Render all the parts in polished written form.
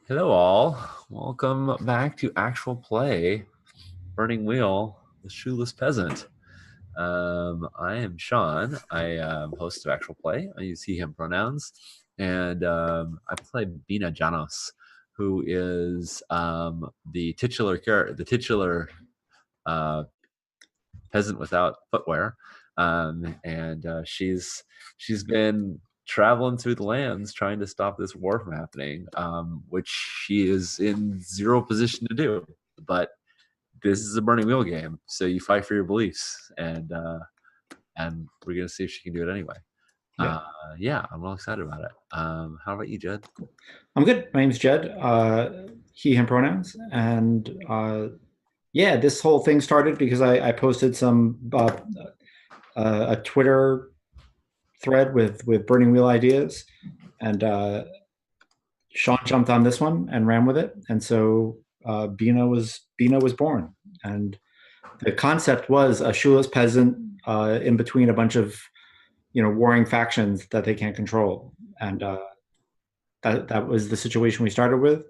Hello, all. Welcome back to Actual Play Burning Wheel, the Shoeless Peasant. I am Sean. I am host of Actual Play. I use he, him pronouns. And I play Bina Janos, who is the titular uh, peasant without footwear. And she's been traveling through the lands trying to stop this war from happening, which she is in zero position to do. But this is a burning wheel game, so you fight for your beliefs, and we're gonna see if she can do it anyway. Yeah, Yeah, I'm real excited about it. How about you, Judd? I'm good. My name's Judd. He, him pronouns. And yeah, this whole thing started because I posted a Twitter thread with Burning Wheel ideas, and Sean jumped on this one and ran with it, and so Bina was born. And the concept was a shoeless peasant in between a bunch of warring factions that they can't control, and that was the situation we started with,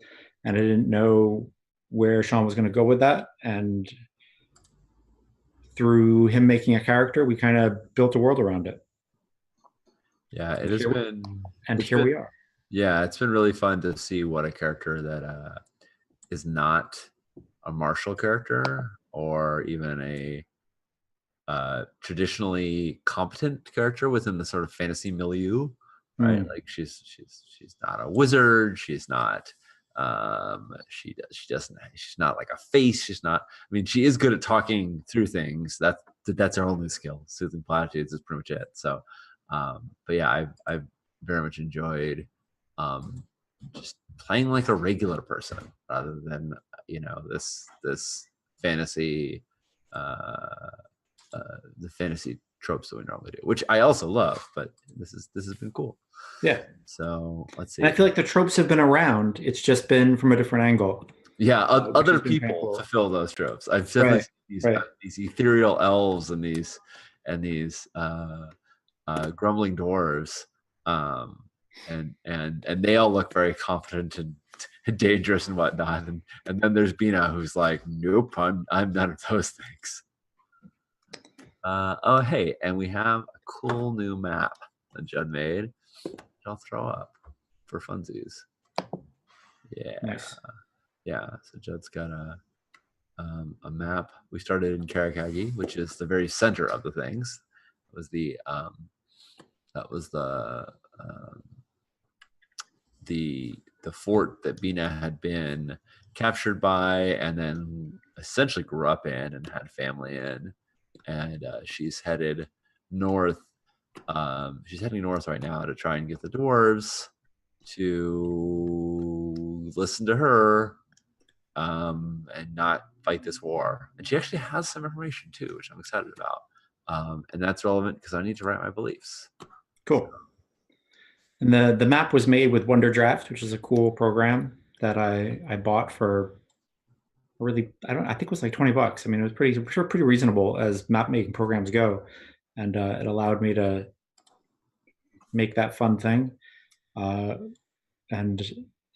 and I didn't know where Sean was going to go with that. And through him making a character, we kind of built a world around it. Yeah, it And has here, been. and It's here been. we are. Yeah, it's been really fun to see what a character that is not a martial character or even a traditionally competent character within the sort of fantasy milieu, right? Mm. Like she's not a wizard. She's not. She doesn't. She's not like a face. She's not. I mean, she is good at talking through things. That's her only skill. Soothing platitudes is pretty much it. So, but yeah, I've very much enjoyed just playing like a regular person rather than this fantasy uh the fantasy tropes that we normally do, which I also love. But this has been cool. Yeah, So let's and I see. feel like the tropes have been around. It's just been from a different angle, Yeah, which other has been kind of people cool. fulfill those tropes. I've definitely Right, seen right. these ethereal elves and these grumbling dwarves, um, and they all look very confident and dangerous and whatnot. And then there's Bina, who's like, nope, I'm none of those things. Oh, hey, and we have a cool new map that Judd made. I'll throw up for funsies. Yeah, Nice. yeah. So Judd's got a map. We started in Karakagi, which is the very center of the things. It was that was um, the fort that Bina had been captured by, and then essentially grew up in and had family in. And she's headed north. She's heading north right now to try and get the dwarves to listen to her, and not fight this war. And she actually has some information too, which I'm excited about. And that's relevant because I need to write my beliefs. Cool. And the map was made with Wonder Draft, which is a cool program that I bought for really, I think it was like $20. I mean, it was pretty reasonable as map making programs go, and it allowed me to make that fun thing. Uh, and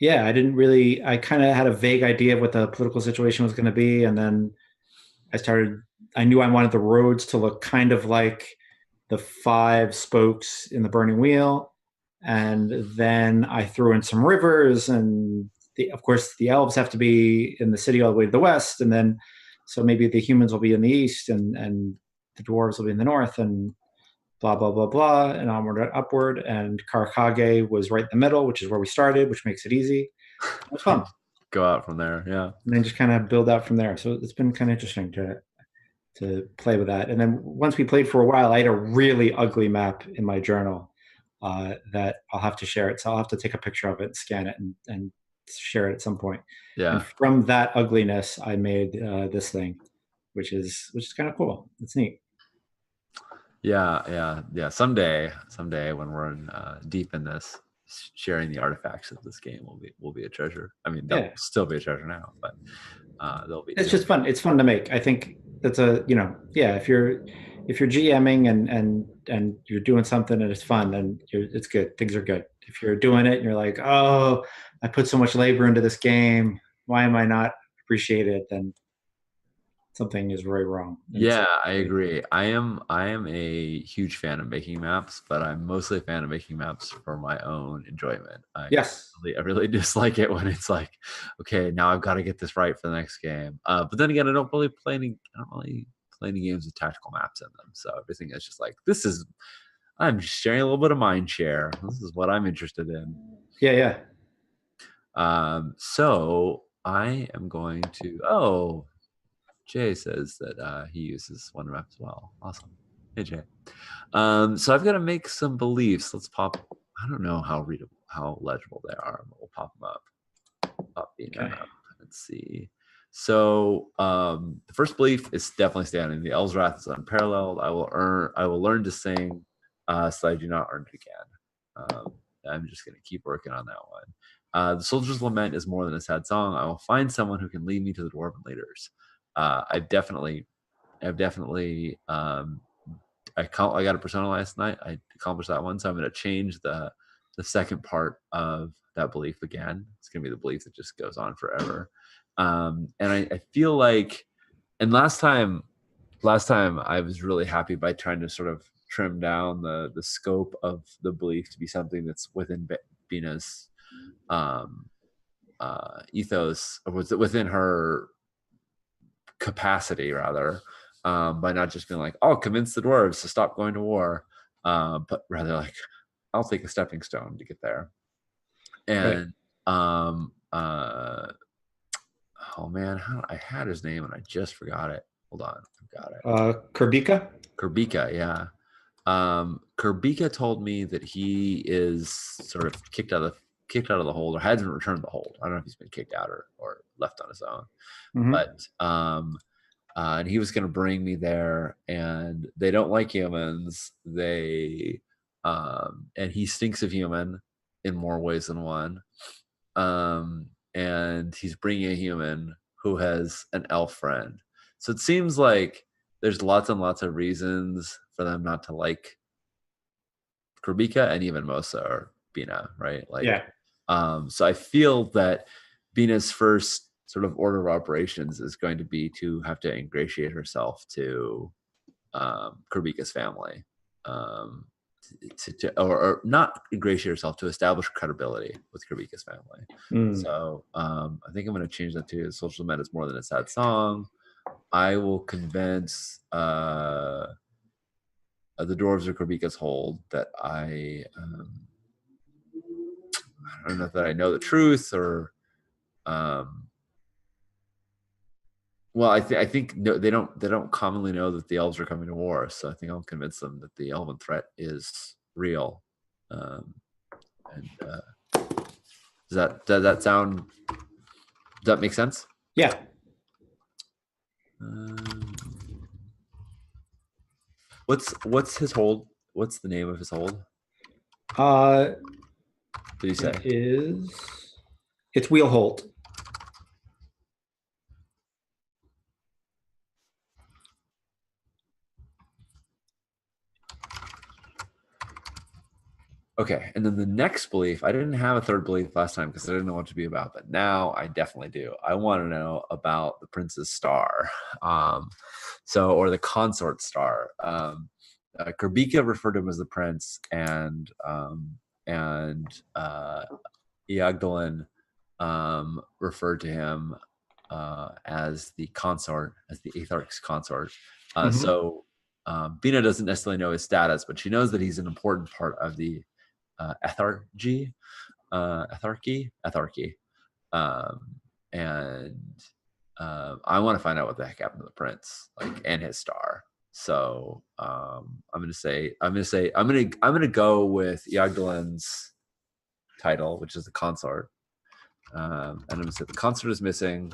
yeah, I kind of had a vague idea of what the political situation was going to be, and then I knew I wanted the roads to look kind of like the five spokes in the burning wheel, and then I threw in some rivers, and of course the elves have to be in the city all the way to the west, and then so maybe the humans will be in the east, and the dwarves will be in the north, and blah blah blah blah, and onward and upward. And Karakage was right in the middle, which is where we started, which makes it easy. It was fun, Go out from there. Yeah. and then just kind of build out from there. So it's been kind of interesting to play with that. And then once we played for a while, I had a really ugly map in my journal that I'll have to share it. So I'll have to take a picture of it, scan it, and share it at some point. And Yeah. from that ugliness, I made this thing, which is kind of cool. It's neat. Yeah. Yeah. Yeah. Someday when we're deep in this, sharing the artifacts of this game will be a treasure. I mean, they'll Yeah, still be a treasure now, but it's they'll just be. fun. It's fun to make. I think that's a yeah. if you're GMing and you're doing something and it's fun, then it's good. Things are good. If you're doing it and you're like, oh, I put so much labor into this game, why am I not appreciated? Then something is very wrong. Yeah, I agree. I am a huge fan of making maps, but I'm mostly a fan of making maps for my own enjoyment. Yes. I really dislike it when it's like, okay, now I've got to get this right for the next game. But then again, I don't really play any games with tactical maps in them. So everything is just like, I'm just sharing a little bit of mind share. This is what I'm interested in. Yeah, yeah. So I am going to, Jay says that he uses Wonder Map as well. Awesome. Hey, Jay. So I've got to make some beliefs. Let's pop. I don't know how readable, how legible they are, but we'll pop them up. Okay. Let's see. So the first belief is definitely standing. The Elves' Wrath is unparalleled. I will learn to sing, so I do not earn it again. I'm just going to keep working on that one. The Soldier's Lament is more than a sad song. I will find someone who can lead me to the Dwarven leaders. I've definitely I got a persona last night. I accomplished that one, so I'm going to change the second part of that belief again. It's going to be the belief that just goes on forever. And I feel like, and last time I was really happy by trying to sort of trim down the scope of the belief to be something that's within Bina's ethos, or within her capacity rather, by not just being like, I'll convince the dwarves to stop going to war, but rather like, I'll take a stepping stone to get there. And oh man, I had his name and I just forgot it. Hold on, I've got it. Kurbika? Kurbika, yeah. Kurbika told me that he is sort of kicked out of the hold, or hasn't returned the hold. I don't know if he's been kicked out or left on his own. Mm-hmm. But and he was going to bring me there, and they don't like humans. And he stinks of human in more ways than one. And he's bringing a human who has an elf friend. So it seems like there's lots and lots of reasons for them not to like Kurbika, and even Mosa or Bina, right? Like, yeah. So I feel that Bina's first sort of order of operations is going to be to have to ingratiate herself to Kurbika's family, or not ingratiate herself, to establish credibility with Kurbika's family. So I think I'm going to change that to Social Media is more than a sad song. I will convince the dwarves of Kurbika's hold that I don't know that I know the truth, or well, I think no, they don't commonly know that the elves are coming to war. So I think I'll convince them that the elven threat is real. Does that sound? Does that make sense? Yeah. What's his hold? What's the name of his hold? Did he say? It's Wheelholt. Okay, and then the next belief, I didn't have a third belief last time because I didn't know what to be about, but now I definitely do. I want to know about the prince's star, or the consort star. Kurbika referred to him as the prince, and Iagdalin referred to him as the consort, as the Aetharch's consort. So Bina doesn't necessarily know his status, but she knows that he's an important part of the Etharchy, and I want to find out what the heck happened to the prince, like, and his star. So I'm gonna go with Yagdalin's title, which is the consort, and I'm gonna say the consort is missing.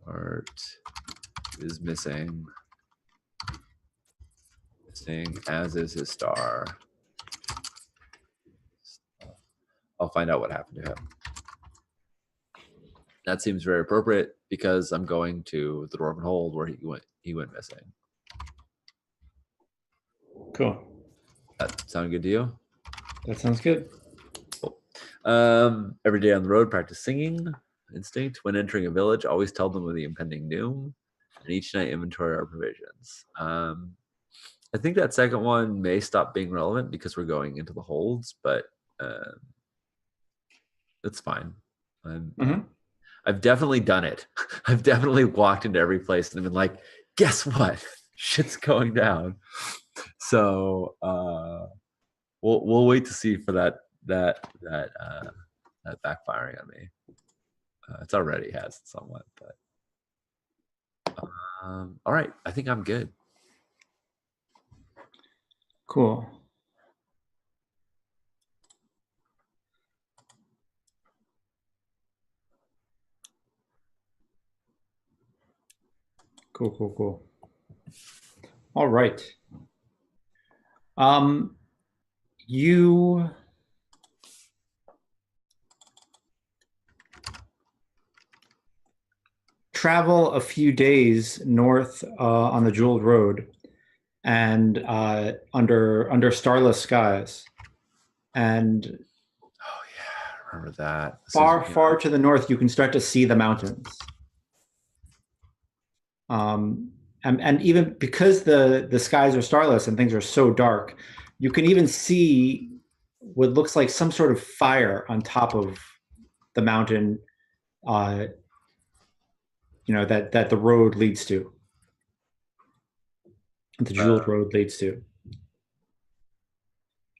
Art is missing, as is his star. I'll find out what happened to him. That seems very appropriate because I'm going to the Dwarven Hold where he went missing. Cool. That sound good to you? That sounds good. Cool. Every day on the road, practice singing. Instinct. When entering a village, always tell them of the impending doom. And each night, inventory our provisions. I think that second one may stop being relevant because we're going into the holds, but it's fine. I've definitely done it. I've definitely walked into every place and been like, guess what? Shit's going down. So we'll wait to see for that backfiring on me. It's already has somewhat, but all right. I think I'm good. Cool. Cool. All right. You travel a few days north on the Jeweled Road, and under starless skies, and oh yeah, I remember that. Far to the north, you can start to see the mountains. And even because the skies are starless and things are so dark, you can even see what looks like some sort of fire on top of the mountain, that the road leads to. The Jeweled Road leads to.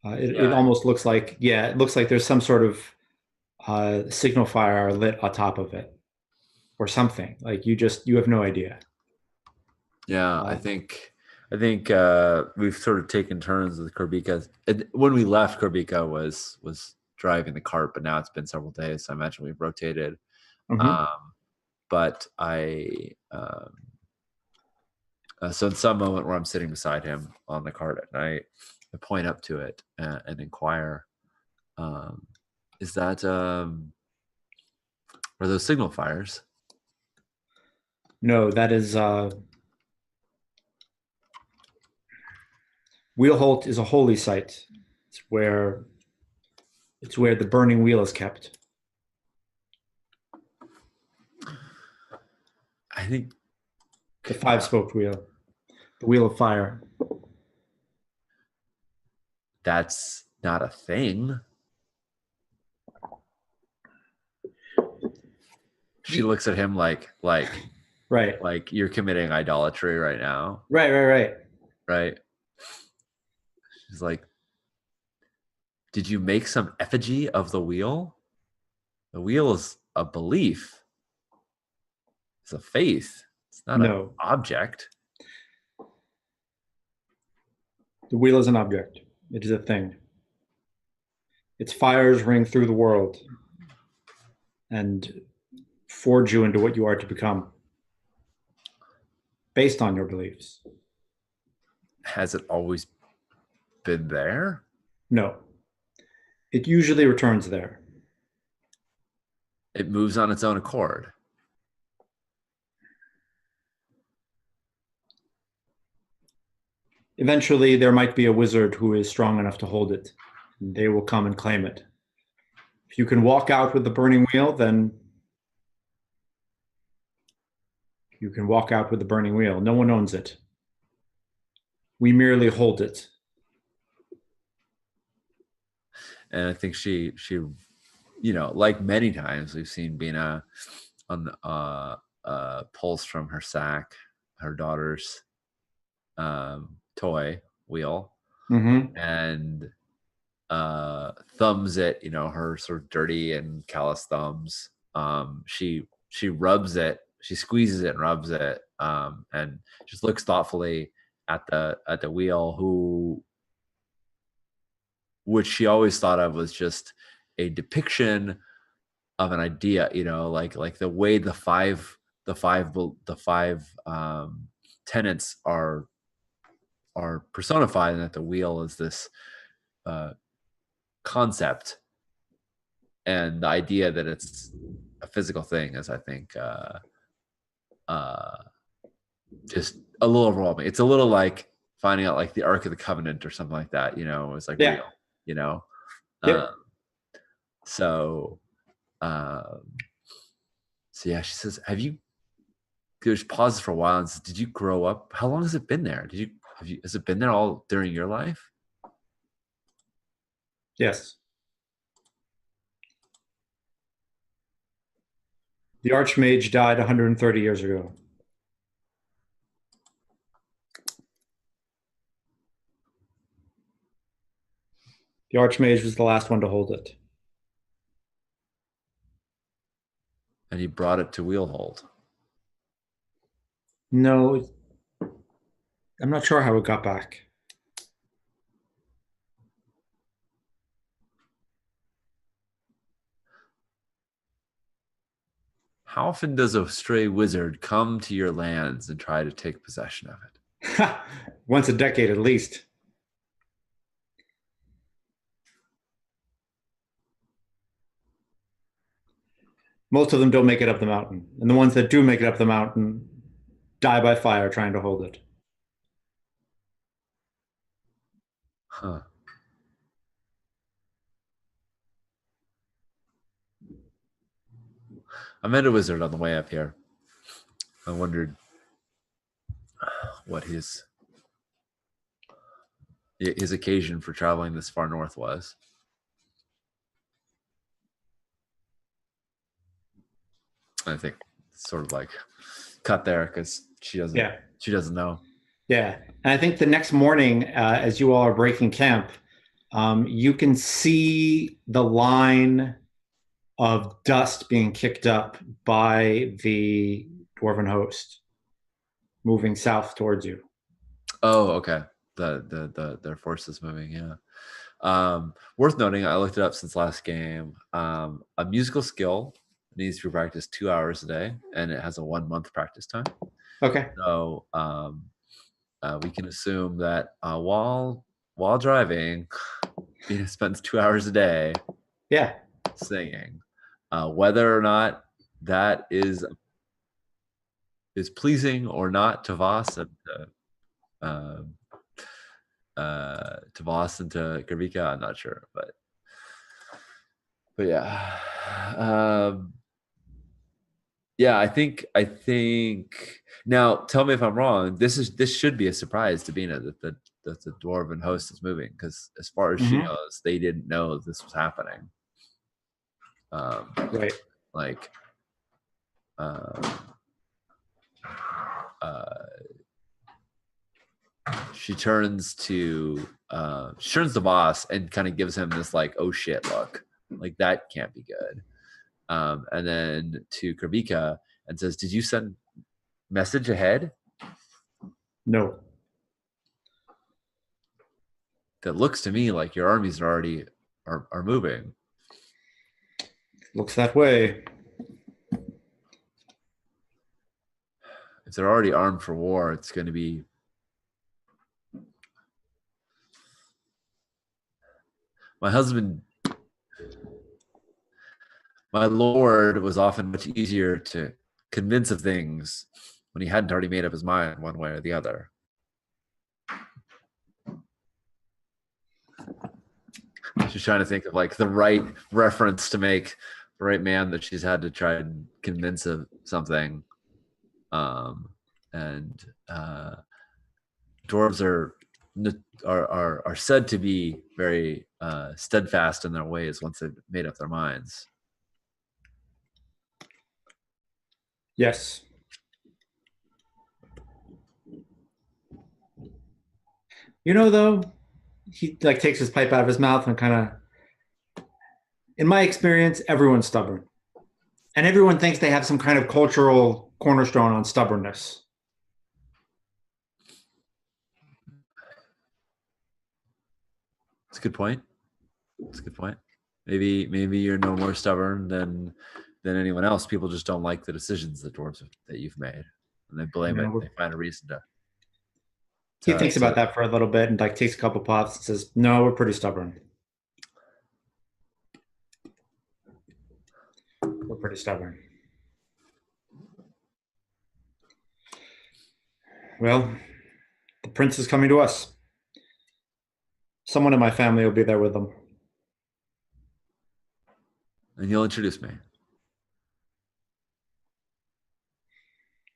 It almost looks like, it looks like there's some sort of signal fire lit on top of it, or something. Like you have no idea. Yeah, I think we've sort of taken turns with Corbika. When we left, Corbika was driving the cart, but now it's been several days, so I imagine we've rotated. But so in some moment where I'm sitting beside him on the cart at night, I point up to it and inquire, is that are those signal fires? No, that is Wheelholt is a holy site. It's where the burning wheel is kept. I think the 5-spoked wheel, the wheel of fire. That's not a thing. She looks at him like right, like you're committing idolatry right now. Right. She's like, did you make some effigy of the wheel? The wheel is a belief. It's a faith. It's not an object. The wheel is an object. It is a thing. Its fires ring through the world and forge you into what you are to become based on your beliefs. Has it always been there? No. It usually returns there. It moves on its own accord. Eventually, there might be a wizard who is strong enough to hold it. And they will come and claim it. If you can walk out with the burning wheel, then you can walk out with the burning wheel. No one owns it. We merely hold it. And I think she, like many times we've seen Bina on the pulse from her sack, her daughter's toy wheel, and thumbs it, her sort of dirty and callous thumbs. She rubs it, she squeezes it and rubs it, and just looks thoughtfully at the wheel, which she always thought of was just a depiction of an idea, like the way the five tenets are personified, and that the wheel is this concept, and the idea that it's a physical thing is, I think, just a little overwhelming. It's a little like finding out like the Ark of the Covenant or something like that, was like Yeah. real, you know. Um, Yep. so, um, so yeah, she says, "Have you?" There's pauses for a while and says, "Did you grow up? How long has it been there? Has it been there all during your life?" Yes. The Archmage died 130 years ago. The Archmage was the last one to hold it. And he brought it to Wheelhold. No, I'm not sure how it got back. How often does a stray wizard come to your lands and try to take possession of it? Once a decade at least. Most of them don't make it up the mountain. And the ones that do make it up the mountain die by fire trying to hold it. Huh. I met a wizard on the way up here. I wondered what his occasion for traveling this far north was. I think it's sort of like cut there because she doesn't know. Yeah. And I think the next morning, as you all are breaking camp, you can see the line of dust being kicked up by the dwarven host moving south towards you. Oh, okay. Their forces moving, yeah. Worth noting, I looked it up since last game. A musical skill needs to be practiced 2 hours a day, and it has a 1 month practice time. Okay. So we can assume that while driving, Venus spends 2 hours a day Yeah. singing. Whether or not that is pleasing or not to Voss and to Voss and to Gravika, I'm not sure, but yeah. Yeah, I think now tell me if I'm wrong. This should be a surprise to Bina that the dwarven host is moving, because as far as she Mhm. knows, they didn't know this was happening. Right. Like um, uh, she turns to boss and kind of gives him this like, oh shit look, like that can't be good. And then to Kravika and says, "Did you send message ahead?" No. That looks to me like your armies are already are moving. Looks that way. If they're already armed for war, it's going to be my husband. My lord was often much easier to convince of things when he hadn't already made up his mind one way or the other. She's trying to think of like the right reference to make, the right man that she's had to try and convince of something. And dwarves are said to be very steadfast in their ways once they've made up their minds. Yes. Though, he like takes his pipe out of his mouth and kind of, in my experience, everyone's stubborn. And everyone thinks they have some kind of cultural cornerstone on stubbornness. It's a good point. It's a good point. Maybe you're no more stubborn than anyone else. People just don't like the decisions that you've made, and they blame it. They find a reason to. He thinks about that for a little bit and like takes a couple puffs and says, "No, we're pretty stubborn. We're pretty stubborn." Well, the prince is coming to us. Someone in my family will be there with them. And you'll introduce me.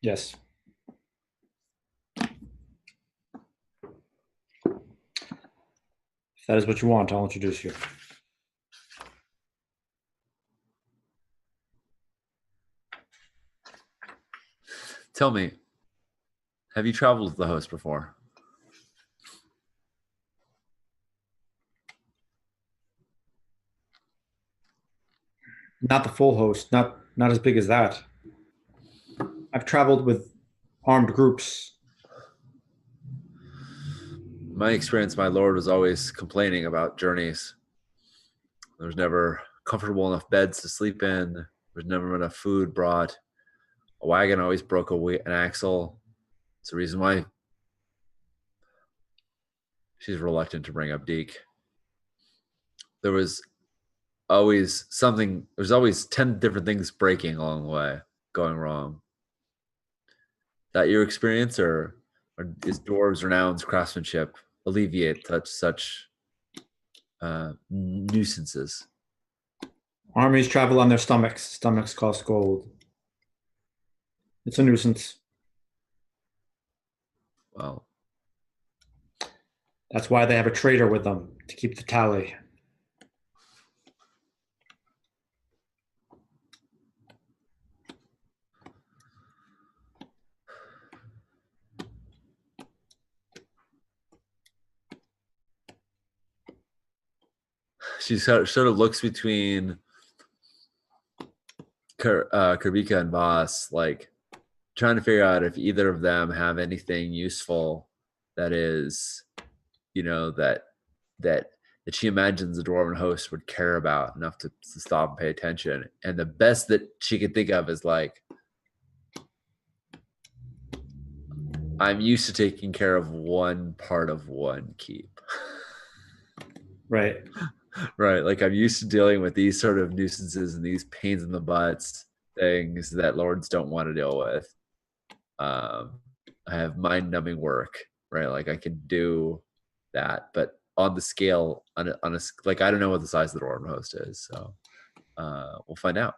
Yes. If that is what you want, I'll introduce you. Tell me, have you traveled with the host before? Not the full host, not as big as that. I've traveled with armed groups. My experience, my lord was always complaining about journeys. There was never comfortable enough beds to sleep in. There was never enough food brought. A wagon always broke an axle. It's the reason why she's reluctant to bring up Deke. There was always 10 different things breaking along the way, going wrong. That your experience, or is Dwarves' renowned craftsmanship alleviate such nuisances? Armies travel on their stomachs. Stomachs cost gold. It's a nuisance. Well, that's why they have a trader with them, to keep the tally. She sort of looks between Kerbika and Voss, like trying to figure out if either of them have anything useful that is, that she imagines the dwarven host would care about enough to stop and pay attention. And the best that she could think of is like, I'm used to taking care of one part of one keep. Right. Right. Like I'm used to dealing with these sort of nuisances and these pains in the butts things that lords don't want to deal with. I have mind-numbing work, right? Like I can do that, but on the scale, like I don't know what the size of the dwarven host is, so we'll find out.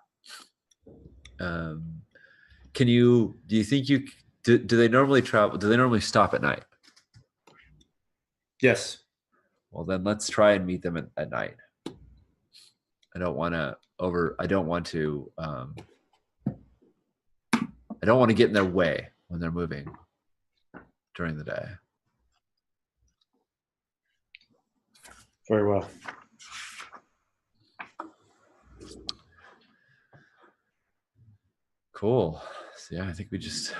Do you think do they normally travel? Do they normally stop at night? Yes. Well, then let's try and meet them at night. I don't want to get in their way when they're moving during the day. Very well. Cool. So yeah, I think we just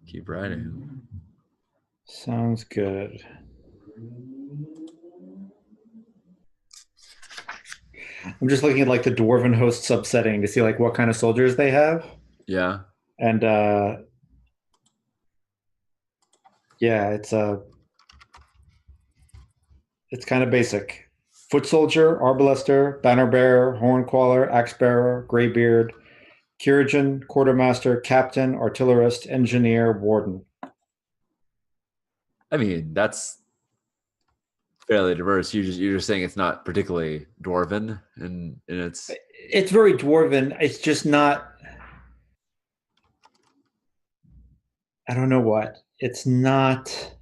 keep riding. Sounds good. I'm just looking at like the dwarven host subsetting to see like what kind of soldiers they have. Yeah. And yeah, it's kind of basic. Foot soldier, arbalister, banner bearer, horn caller, axe bearer, graybeard, Kirigan, quartermaster, captain, artillerist, engineer, warden. I mean, that's fairly diverse. You're just saying it's not particularly dwarven, and it's very dwarven. It's just not. I don't know what. It's not.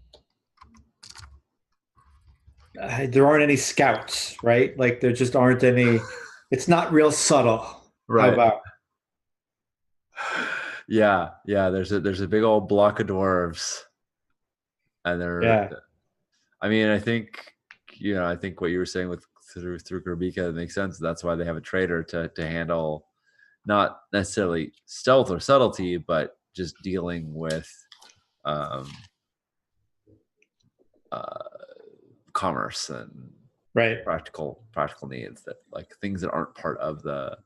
There aren't any scouts, right? Like there just aren't any. It's not real subtle. Right. How about? Yeah. There's a big old block of dwarves, and they're. Yeah. I mean, I think what you were saying with through Kerbika makes sense. That's why they have a trader to handle, not necessarily stealth or subtlety, but just dealing with commerce and right practical needs, that like things that aren't part of the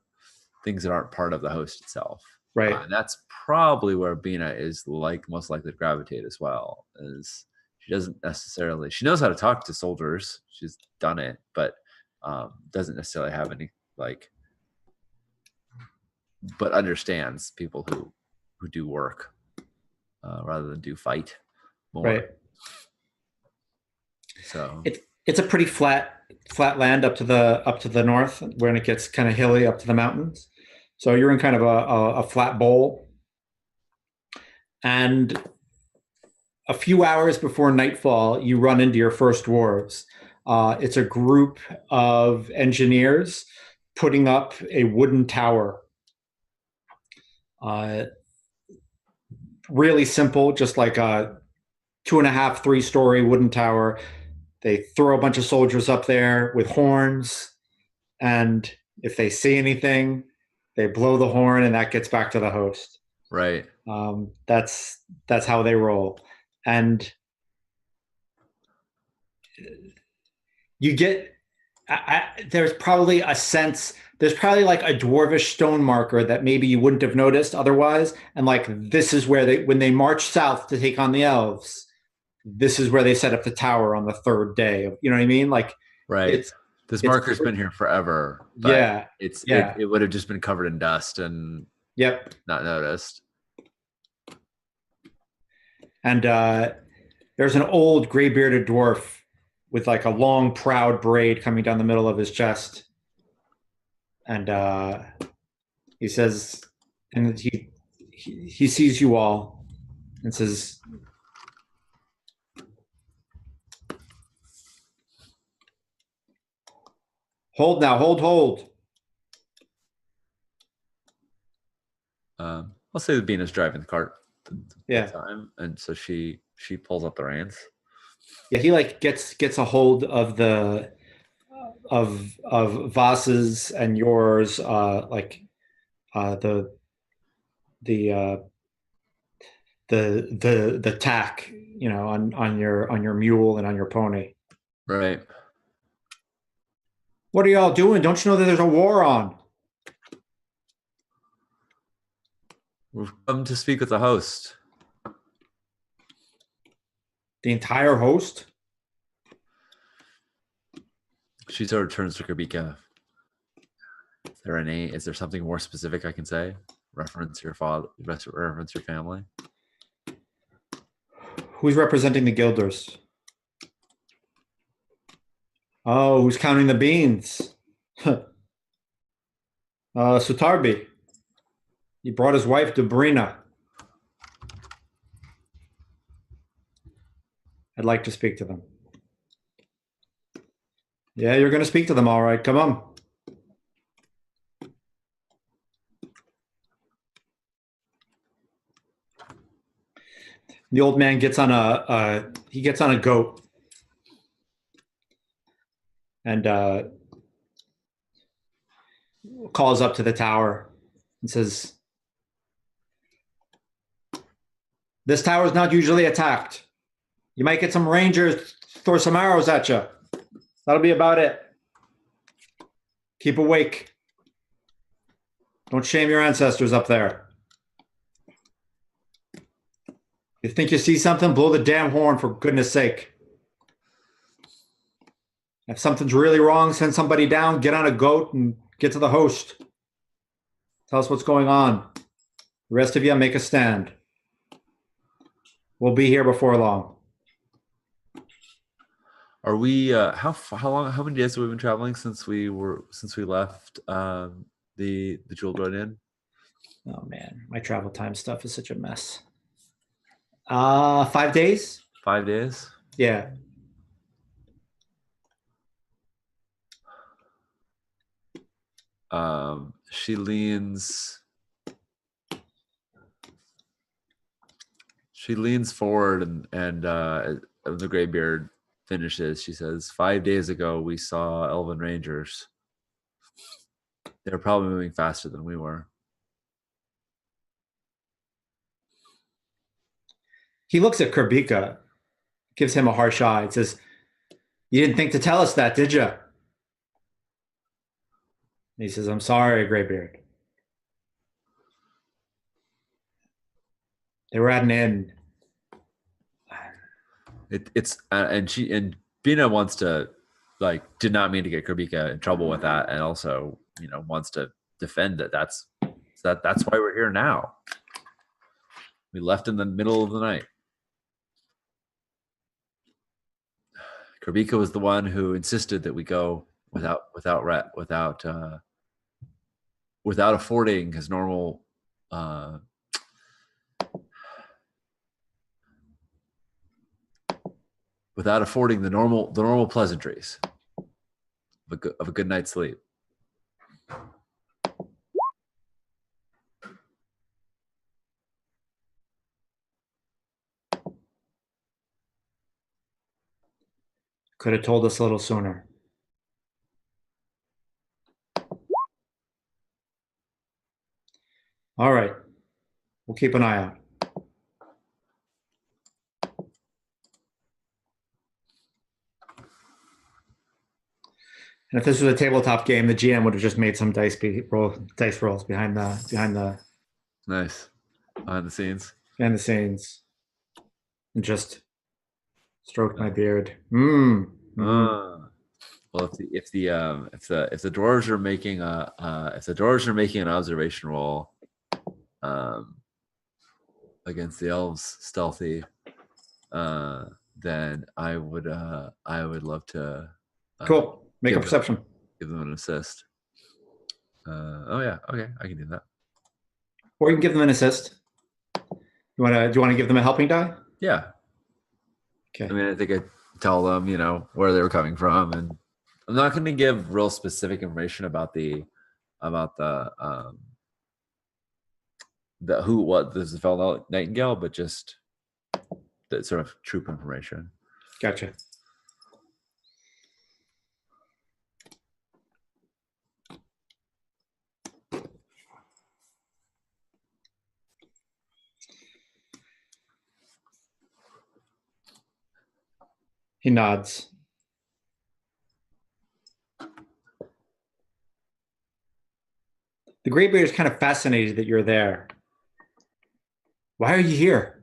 host itself. Right. And that's probably where Bina is most likely to gravitate as well. Is she knows how to talk to soldiers. She's done it, but doesn't necessarily have any but understands people who who do work rather than do fight more. Right. So It's a pretty flat land up to the north, when it gets kind of hilly up to the mountains. So you're in kind of a flat bowl, and a few hours before nightfall, you run into your first dwarves. It's a group of engineers putting up a wooden tower. Really simple, just like a 2.5, 3-story wooden tower. They throw a bunch of soldiers up there with horns, and if they see anything, they blow the horn, and that gets back to the host. right. That's how they roll, and you get. There's probably a sense. There's probably like a dwarvish stone marker that maybe you wouldn't have noticed otherwise, and like this is where when they march south to take on the elves, this is where they set up the tower on the third day. You know what I mean? Like, Right. This marker's been here forever, but yeah, it would have just been covered in dust and yep, not noticed. And there's an old gray bearded dwarf with like a long, proud braid coming down the middle of his chest. And he says, and he sees you all and says, "Hold now, hold." I'll say that Bina's driving the cart. Yeah. Time, and so she pulls up the reins. Yeah, he like gets a hold of the of Voss's and yours, like the tack, you know, on your mule and on your pony. Right. What are y'all doing? Don't you know that there's a war on? We've come to speak with the host. The entire host? She sort of turns to Kabika. Is there something more specific I can say? Reference your father, reference your family. Who's representing the Guilders? Oh, who's counting the beans? Sutarbi. He brought his wife, Dobrina. I'd like to speak to them. Yeah, you're going to speak to them, all right. Come on. The old man gets on a goat and calls up to the tower and says, "This tower is not usually attacked. You might get some rangers throw some arrows at you. That'll be about it. Keep awake. Don't shame your ancestors up there. You think you see something? Blow the damn horn, for goodness sake. If something's really wrong, send somebody down, get on a goat, and get to the host. Tell us what's going on. The rest of you, make a stand. We'll be here before long." Are we? How long? How many days have we been traveling since we left the Jewel Droid Inn? Oh man, my travel time stuff is such a mess. 5 days? 5 days? Yeah. She leans forward and the graybeard finishes. She says, 5 days ago we saw Elven Rangers. They were probably moving faster than we were. He looks at Kerbika, gives him a harsh eye, and says, "You didn't think to tell us that, did you?" And he says, "I'm sorry, Graybeard. They were at an inn." And Bina wants to, like, did not mean to get Kerbika in trouble with that, and also, wants to defend it. That's why we're here now. We left in the middle of the night. Karbika was the one who insisted that we go without affording his normal without affording the normal pleasantries of a good night's sleep. Could have told us a little sooner. All right. We'll keep an eye out. And if this was a tabletop game, the GM would have just made some dice rolls behind the Nice. Behind the scenes. And just stroked my beard. Well, if the dwarves are making an observation roll against the elves stealthy, then I would love to cool. Make a perception. Give them an assist. Oh yeah, okay, I can do that. Or you can give them an assist. Do you want to give them a helping die? Yeah. Okay. I mean, I think I tell them, where they were coming from, and I'm not going to give real specific information about the who, what, this is Fel Nightingale, but just the sort of troop information. Gotcha. He nods. The Greybeard is kind of fascinated that you're there. Why are you here?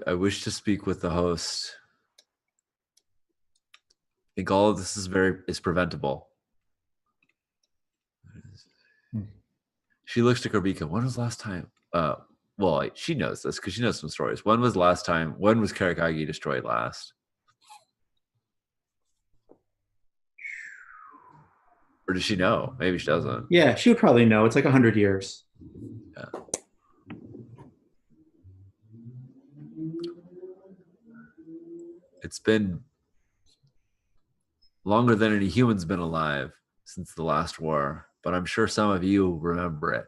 I wish to speak with the host. I think all of this is preventable. She looks to Karbika. When was the last time? Well, she knows this because she knows some stories. When was Karakagi destroyed last? Or does she know? Maybe she doesn't. Yeah, she would probably know. It's like 100 years. Yeah. It's been longer than any human's been alive since the last war, but I'm sure some of you remember it.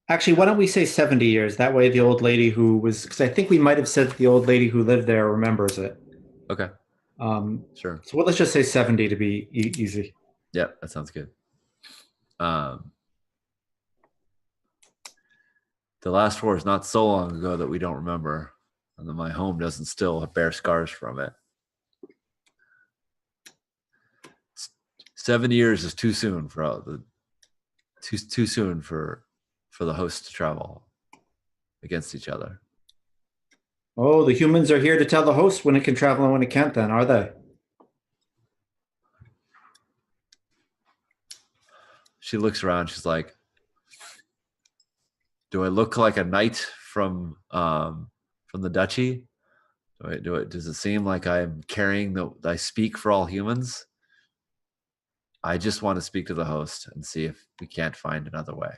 Actually, why don't we say 70 years? That way the old lady because I think we might have said the old lady who lived there remembers it. Okay. Sure. So let's just say 70 to be easy. Yeah, that sounds good. The last war is not so long ago that we don't remember, and that my home doesn't still bear scars from it. 7 years is too soon for too soon for the hosts to travel against each other. Oh, the humans are here to tell the host when it can travel and when it can't, then, are they? She looks around. She's like, do I look like a knight from the duchy? Does it seem like I'm carrying I speak for all humans? I just want to speak to the host and see if we can't find another way.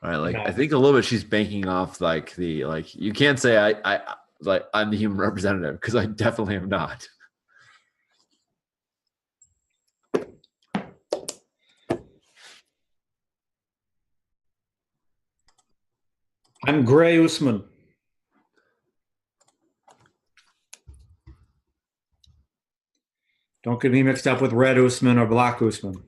All right, I think a little bit she's banking off you can't say I'm the human representative, because I definitely am not. I'm Gray Usman. Don't get me mixed up with Red Usman or Black Usman.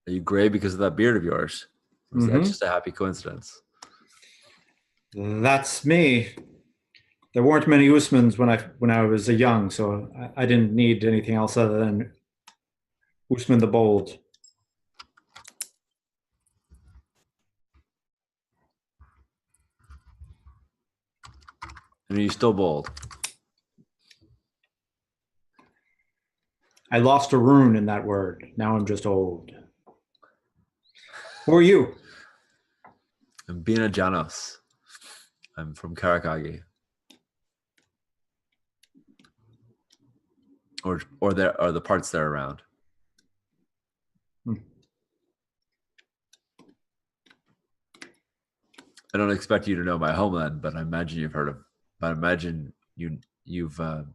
Are you gray because of that beard of yours? Or is that just a happy coincidence? That's me. There weren't many Usmans when I was young, so I didn't need anything else other than Usman the Bold. And are you still bold? I lost a rune in that word. Now I'm just old. Who are you? I'm Bina Janos. I'm from Karakagi. Or there are the parts that are around. I don't expect you to know my homeland, but I imagine you've heard of. But I imagine you've. I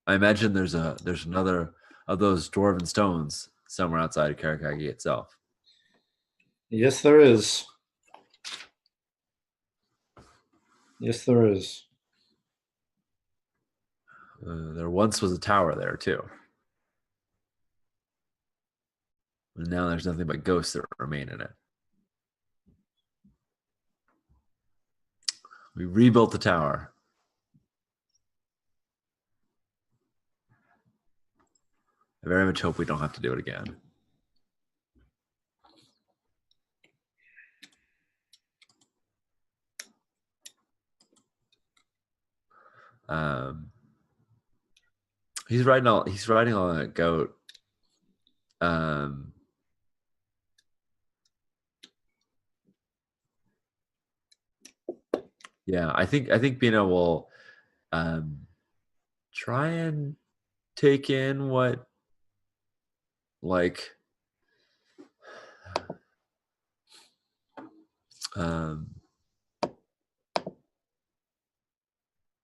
imagine there's another of those dwarven stones somewhere outside of Karakagi itself. Yes, there is. Yes, there is. There once was a tower there too, and now there's nothing but ghosts that remain in it. We rebuilt the tower. I very much hope we don't have to do it again. He's riding on a goat. Yeah, I think Bina will try and take in what like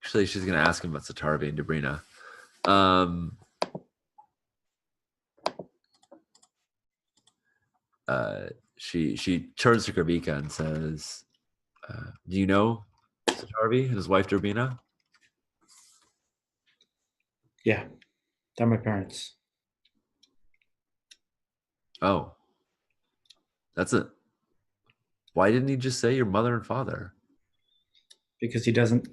actually she's gonna ask him about Satarvi and Debrina. She turns to Gravika and says, do you know Satarvi and his wife Derbina? Yeah, they're my parents. Oh, that's it. Why didn't he just say your mother and father? Because he doesn't.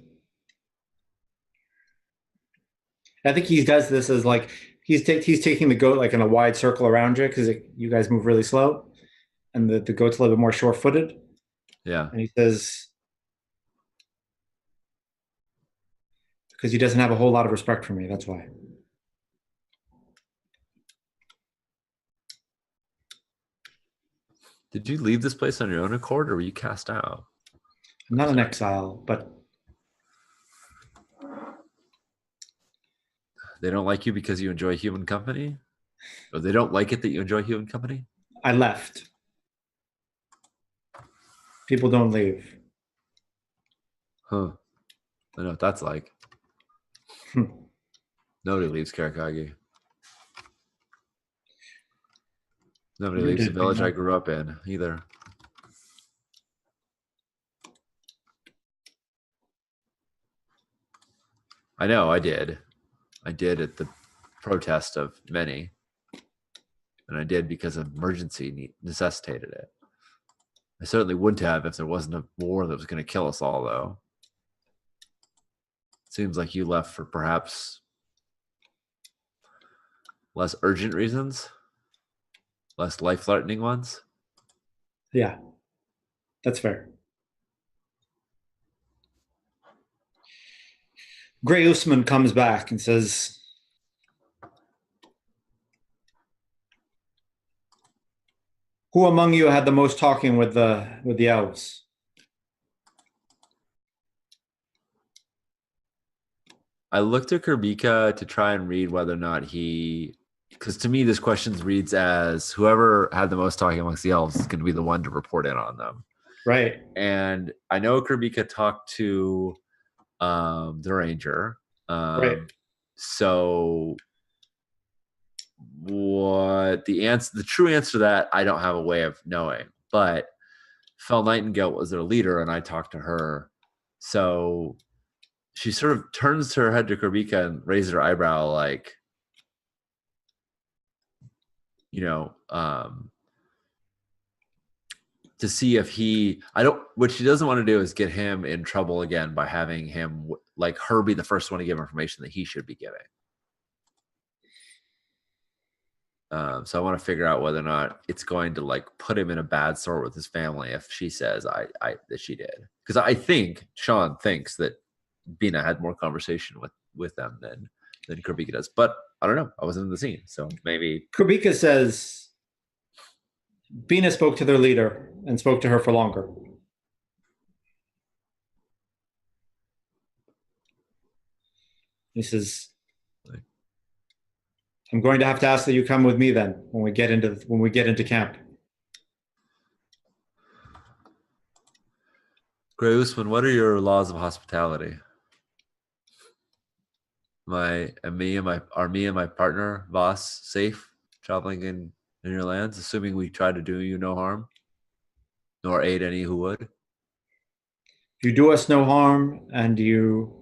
I think he does this as like he's taking the goat like in a wide circle around you because you guys move really slow, and the goat's a little bit more sure-footed. Yeah. And he says, because he doesn't have a whole lot of respect for me. That's why. Did you leave this place on your own accord, or were you cast out? I'm not an exile, but they don't like you because you enjoy human company? Or they don't like it that you enjoy human company? I left. People don't leave. Huh. I know what that's like. Nobody leaves Karakagi. Nobody leaves the village I grew up in either. I know, I did. I did at the protest of many. And I did because emergency necessitated it. I certainly wouldn't have if there wasn't a war that was going to kill us all, though. It seems like you left for perhaps less urgent reasons, less life-threatening ones. Yeah, that's fair. Gray Usman comes back and says, who among you had the most talking with the elves? I looked at Kurbika to try and read whether or not because to me this question reads as whoever had the most talking amongst the elves is going to be the one to report in on them. Right. And I know Kurbika talked to the ranger. Right. So what the true answer to that, I don't have a way of knowing. But Fel Nightingale was their leader, and I talked to her. So she sort of turns her head to Kurbika and raises her eyebrow like, to see if what she doesn't want to do is get him in trouble again by having him like her be the first one to give information that he should be giving. So I want to figure out whether or not it's going to like put him in a bad sort with his family if she says that she did. Because I think Sean thinks that Bina had more conversation with them than Kurbika does. But I don't know. I wasn't in the scene, so maybe. Kurbika says Bina spoke to their leader and spoke to her for longer. He says, I'm going to have to ask that you come with me then when we get into camp. Grey Usman, what are your laws of hospitality? Are me and my partner Voss safe traveling in your lands, assuming we try to do you no harm, nor aid any who would? If you do us no harm and you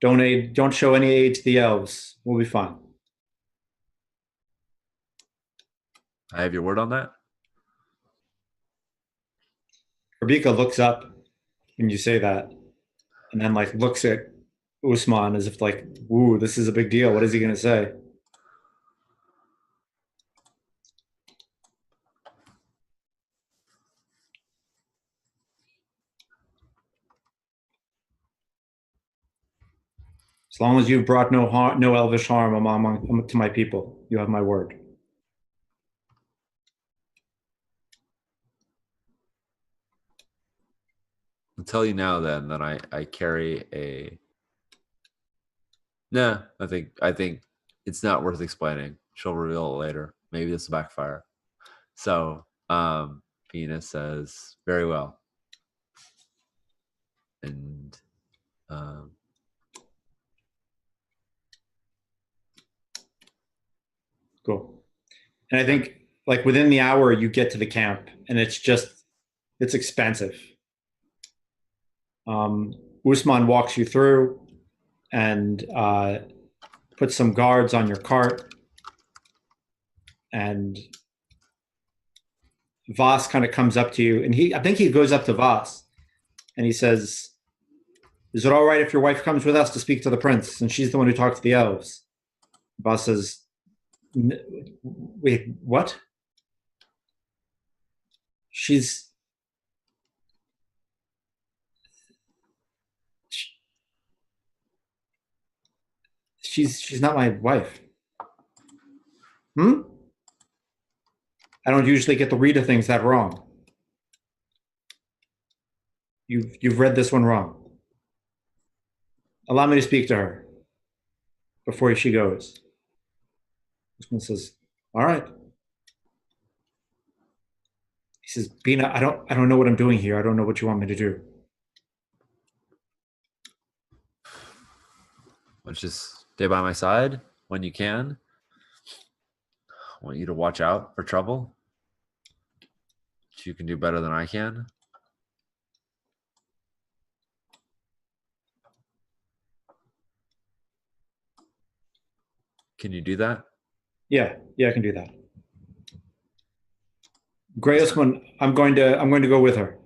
don't show any aid to the elves, we'll be fine. I have your word on that. Kurbika looks up when you say that, and then like looks at Usman as if like, "Ooh, this is a big deal. What is he going to say?" As long as you've brought no elvish harm to my people, you have my word. I'll tell you now then that I carry a. Nah, I think it's not worth explaining. She'll reveal it later. Maybe this will backfire. So, Bina says, very well. And Cool. And I think like within the hour you get to the camp and it's expensive. Usman walks you through and puts some guards on your cart, and Voss kind of comes up to you, and I think he goes up to Voss and he says, "Is it all right if your wife comes with us to speak to the prince? And she's the one who talked to the elves." Voss says, "Wait, what? She's not my wife." Hmm? I don't usually get the read of things that wrong. You've read this one wrong. Allow me to speak to her before she goes. This one says, "All right." He says, "Bina, I don't know what I'm doing here. I don't know what you want me to do." let's just stay by my side when you can. I want you to watch out for trouble. You can do better than I can. Can you do that? Yeah, I can do that. Grey Usman, I'm going to go with her,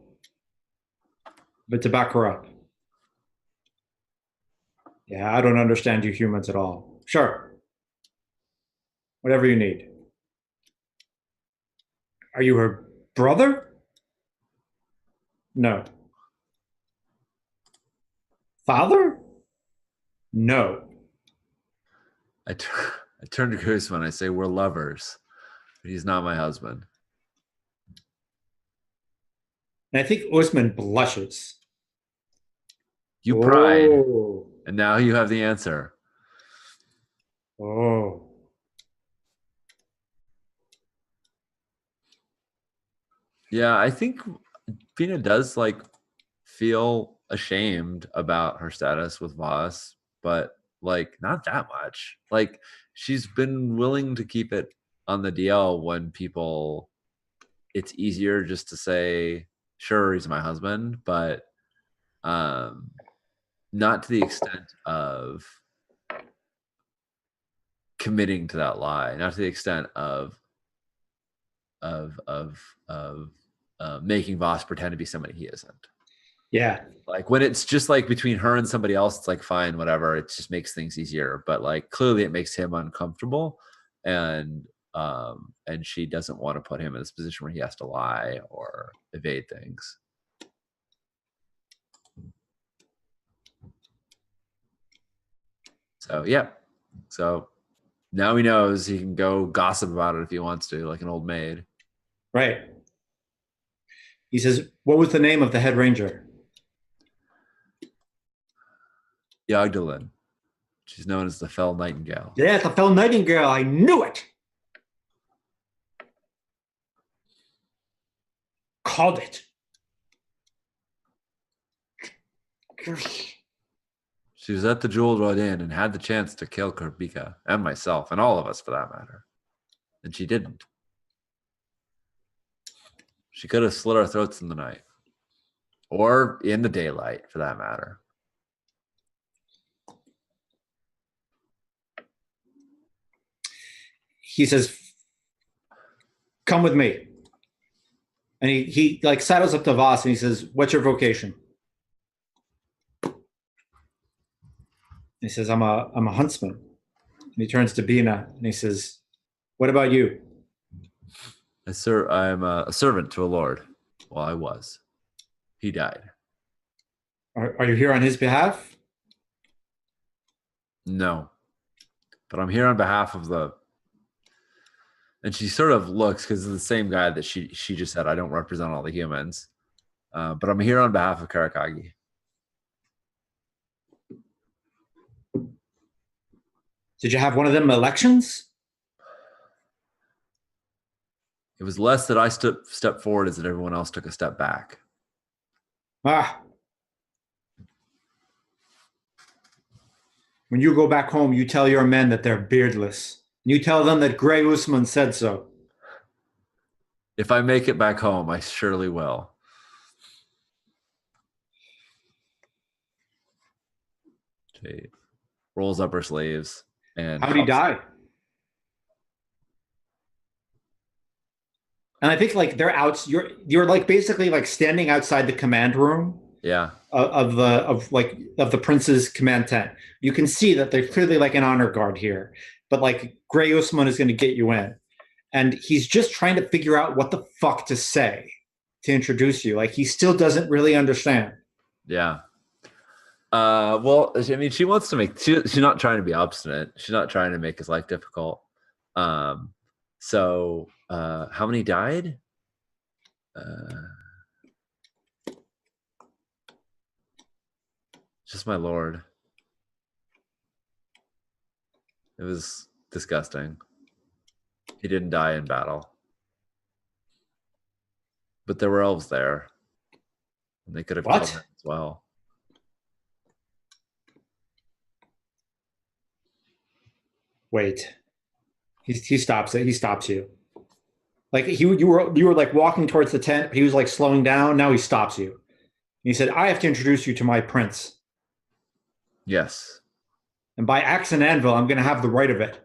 but to back her up. Yeah, I don't understand you humans at all. Sure. Whatever you need. Are you her brother? No. Father? No. I turn to Guzman. I say, we're lovers, but he's not my husband. And I think Usman blushes. You pried, and now you have the answer. Oh. Yeah, I think Pina does like feel ashamed about her status with Voss, but like not that much. Like she's been willing to keep it on the DL when people it's easier just to say, sure, he's my husband, but not to the extent of committing to that lie, not to the extent of making Voss pretend to be somebody he isn't. Yeah. Like when it's just like between her and somebody else, it's like fine, whatever. It just makes things easier. But like clearly it makes him uncomfortable, and she doesn't want to put him in this position where he has to lie or evade things. So yeah. So now he knows he can go gossip about it if he wants to, like an old maid. Right. He says, what was the name of the head ranger? Yagdalin. She's known as the Fell Nightingale. Yeah, the Fell Nightingale. I knew it. Called it. She was at the Jewel Rodin and had the chance to kill Kurbika and myself and all of us for that matter. And she didn't. She could have slit our throats in the night. Or in the daylight, for that matter. He says, come with me. And he like saddles up to Voss and he says, what's your vocation? He says, I'm a huntsman. And he turns to Bina and he says, what about you? Sir, I'm a servant to a lord. Well, I was. He died. Are you here on his behalf? No. But I'm here on behalf of the... And she sort of looks, because it's the same guy that she just said, I don't represent all the humans. But I'm here on behalf of Karakagi. Did you have one of them elections? It was less that I stepped forward as that everyone else took a step back. Ah. When you go back home, you tell your men that they're beardless. You tell them that Grey Usman said so. If I make it back home, I surely will. She rolls up her sleeves and... How'd he die? And I think like they're out. You're like basically like standing outside the command room. Yeah. Of the prince's command tent. You can see that there's clearly like an honor guard here, but like Grey Usman is going to get you in, and he's just trying to figure out what the fuck to say to introduce you. Like he still doesn't really understand. Yeah. Well, I mean, she wants to make. She's not trying to be obstinate. She's not trying to make his life difficult. So, how many died? Just my lord. It was disgusting. He didn't die in battle. But there were elves there. And they could have killed him as well. Wait. He stops it. He stops you. Like you were like walking towards the tent. He was like slowing down. Now he stops you. He said, I have to introduce you to my prince. Yes. And by axe and anvil, I'm going to have the right of it.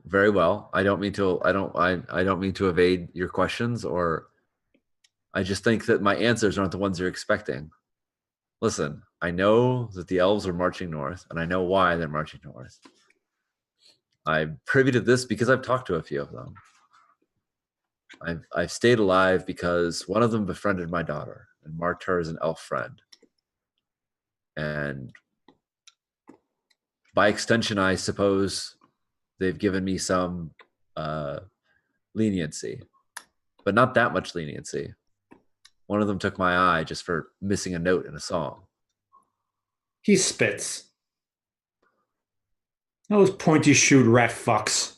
Very well. I don't mean to evade your questions, or I just think that my answers aren't the ones you're expecting. Listen, I know that the elves are marching north, and I know why they're marching north. I'm privy to this because I've talked to a few of them. I've stayed alive because one of them befriended my daughter and marked her as an elf friend. And by extension, I suppose they've given me some leniency, but not that much leniency. One of them took my eye just for missing a note in a song. He spits. Those pointy-shoed rat fucks.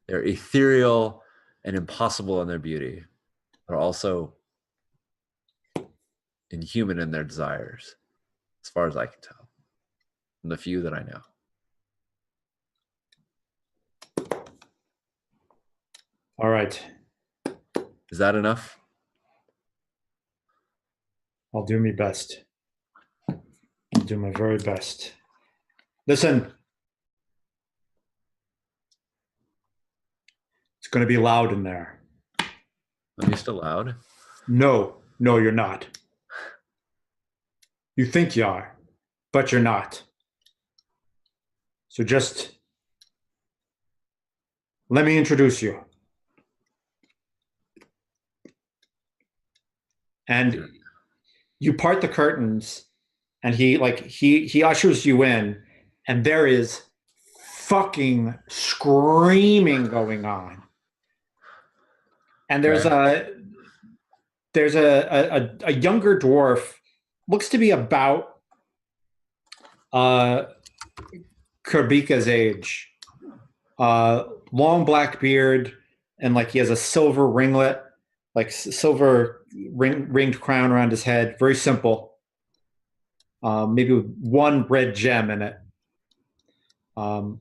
They're ethereal and impossible in their beauty. They're also inhuman in their desires, as far as I can tell, from the few that I know. All right. Is that enough? I'll do my best. I'll do my very best. Listen. It's going to be loud in there. Are you still loud? No, you're not. You think you are, but you're not. So just let me introduce you. And you part the curtains, and he ushers you in, and there is fucking screaming going on. And there's Okay. a younger dwarf, looks to be about uh Kurbika's age. Long black beard, and like he has a silver ringlet, like silver ringed crown around his head. Very simple. Maybe with one red gem in it. Um,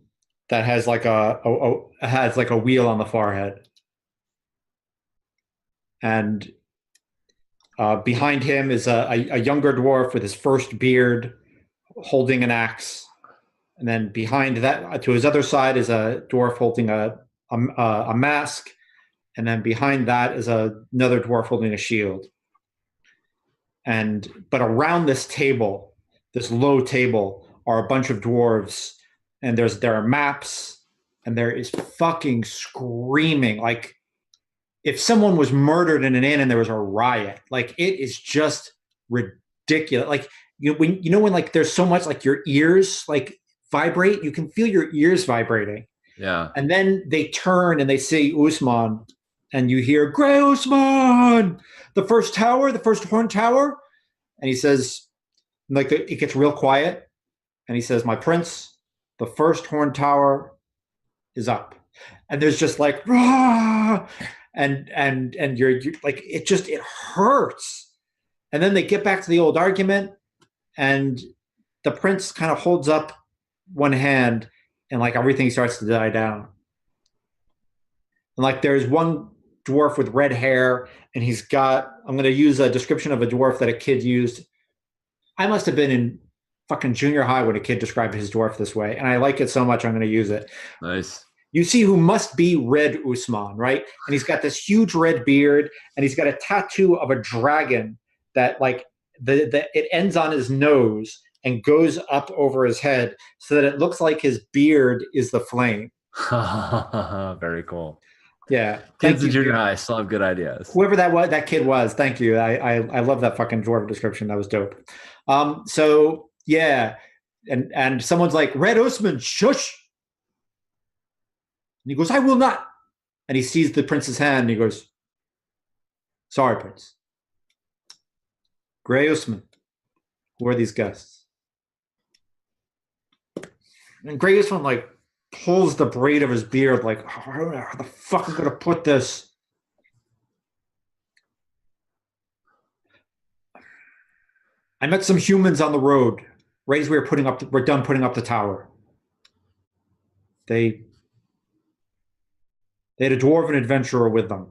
that has like has like a wheel on the forehead. And behind him is a younger dwarf with his first beard, holding an axe. And then behind that, to his other side, is a dwarf holding a mask. And then behind that is another dwarf holding a shield. But around this table, this low table, are a bunch of dwarves, and there are maps, and there is fucking screaming. Like if someone was murdered in an inn and there was a riot, like it is just ridiculous. Like when like there's so much, like your ears like vibrate, you can feel your ears vibrating. Yeah. And then they turn and they say Usman, and you hear Grey Usman, the first horn tower. And he says, like it gets real quiet, and he says, "My prince, the first horn tower is up." And there's just like, rah! and you're like, it hurts. And then they get back to the old argument, and the prince kind of holds up one hand, and like everything starts to die down. And like there's one dwarf with red hair, and he's got, I'm going to use a description of a dwarf that a kid used. I must have been in fucking junior high when a kid described his dwarf this way, and I like it so much I'm going to use it. Nice. You see who must be Red Usman, right? And he's got this huge red beard, and he's got a tattoo of a dragon that like it ends on his nose and goes up over his head so that it looks like his beard is the flame. Very cool. Yeah. Kids in junior high still have good ideas. Whoever that kid was, thank you. I love that fucking dwarf description. That was dope. So yeah, and someone's like, Red Usman, shush. And he goes, I will not. And he sees the prince's hand, and he goes, sorry, prince. Grey Usman, who are these guests? And Grey Usman like pulls the braid of his beard, like, how the fuck am I gonna put this? I met some humans on the road right as we're done putting up the tower. They had a dwarven adventurer with them.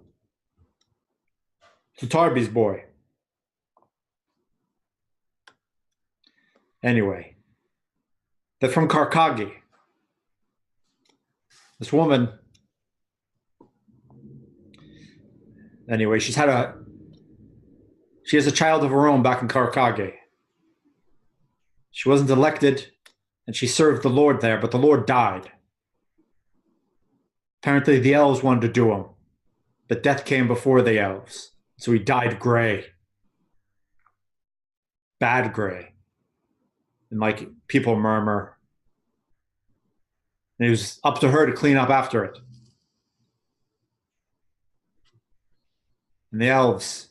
It's a Tarby's boy. Anyway, they're from Karkagi. This woman. Anyway, she has a child of her own back in Karkagi. She wasn't elected, and she served the Lord there, but the Lord died. Apparently, the elves wanted to do him, but death came before the elves, so he died gray. Bad gray. And like people murmur. And it was up to her to clean up after it. And the elves,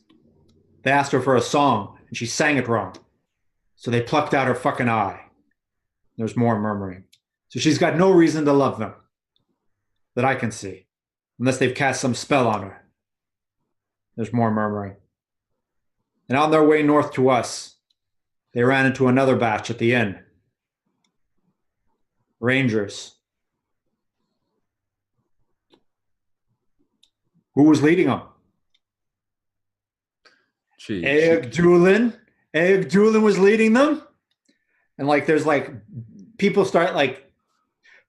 they asked her for a song, and she sang it wrong. So they plucked out her fucking eye. There's more murmuring. So she's got no reason to love them that I can see, unless they've cast some spell on her. There's more murmuring. And on their way north to us, they ran into another batch at the inn. Rangers. Who was leading them? Eeg Doolin was leading them. And like there's like people start like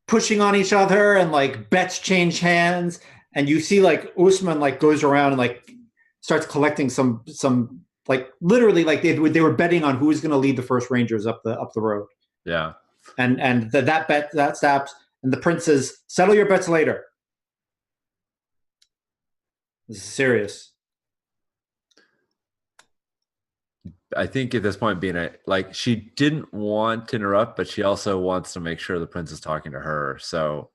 pushing on each other, and like bets change hands, and you see like Usman like goes around and like starts collecting some like literally like they were betting on who was going to lead the first Rangers up the road. Yeah. And that bet that stops, and the prince says, settle your bets later. This is serious. I think at this point, being like she didn't want to interrupt, but she also wants to make sure the prince is talking to her. So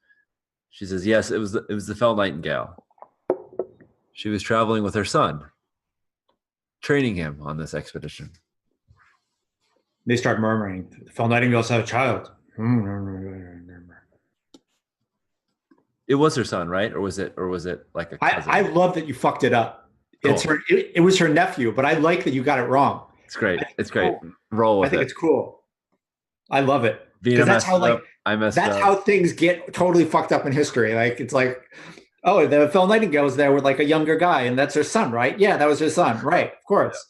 she says, "Yes, it was the Fell Nightingale. She was traveling with her son, training him on this expedition." They start murmuring. The Fell Nightingales had a child. It was her son, right? Or was it like a cousin? I love that you fucked it up. Cool. It was her nephew, but I like that you got it wrong. It's great. It's great. Cool. Roll with it. I think it's cool. I love it. Because that's how that's how things get totally fucked up in history. Like it's like, oh, the Phil Nightingale was there with like a younger guy, and that's her son, right? Yeah, that was her son, right? Of course.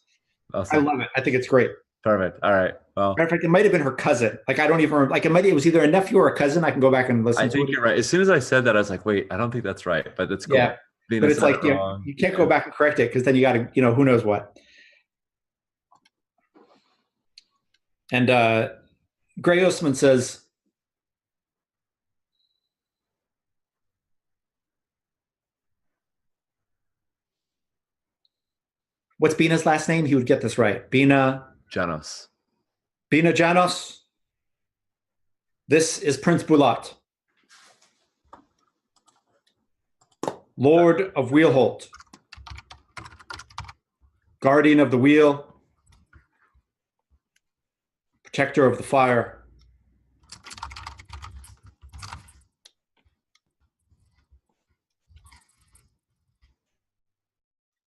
Yeah. Awesome. I love it. I think it's great. Perfect. All right. Well, matter of fact, it might have been her cousin. Like I don't even remember. Like it was either a nephew or a cousin. I can go back and listen. I think you're right. As soon as I said that, I was like, wait, I don't think that's right, but it's cool. Yeah. But it's like you can't go back and correct it because then you got to, who knows what. And Gray Osman says, what's Bina's last name? He would get this right. Bina Janos. Bina Janos. This is Prince Bulat, Lord of Wheelholt, Guardian of the Wheel, Protector of the Fire,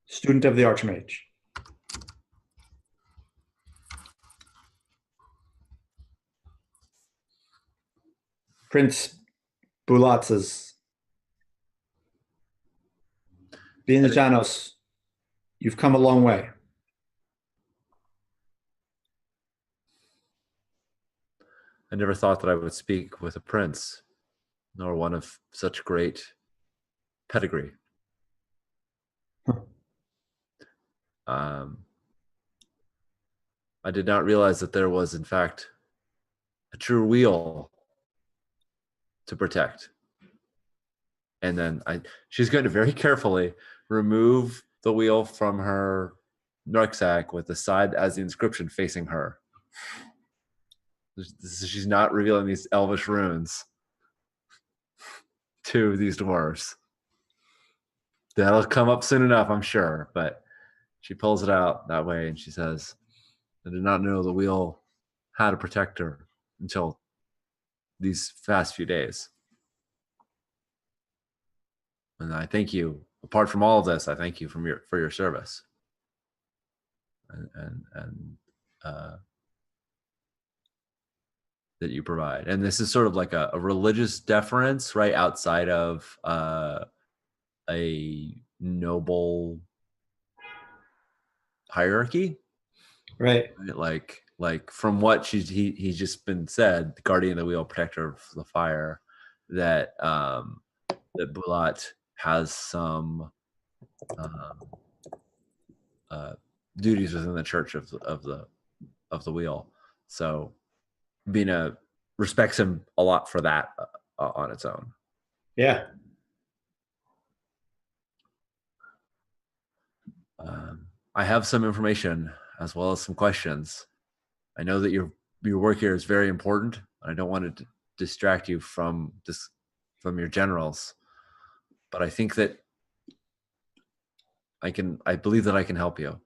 Student of the Archmage. Prince Bulat says, Bina Janos, you've come a long way. I never thought that I would speak with a prince, nor one of such great pedigree. I did not realize that there was, in fact, a true wheel to protect. And then she's going to very carefully remove the wheel from her rucksack with the side as the inscription facing her. She's not revealing these elvish runes to these dwarves. That'll come up soon enough, I'm sure. But she pulls it out that way and she says, I did not know the wheel had a protector until these past few days. And I thank you. Apart from all of this, I thank you for your service. And that you provide. And this is sort of like a religious deference, right, outside of a noble hierarchy, right? Like from what he's just been said, the guardian of the wheel, protector of the fire, that that Bulat has some duties within the church of the wheel. So Bina respects him a lot for that on its own. Yeah. I have some information as well as some questions. I know that your work here is very important. I don't want to distract you from your generals, but I think that I believe that I can help you.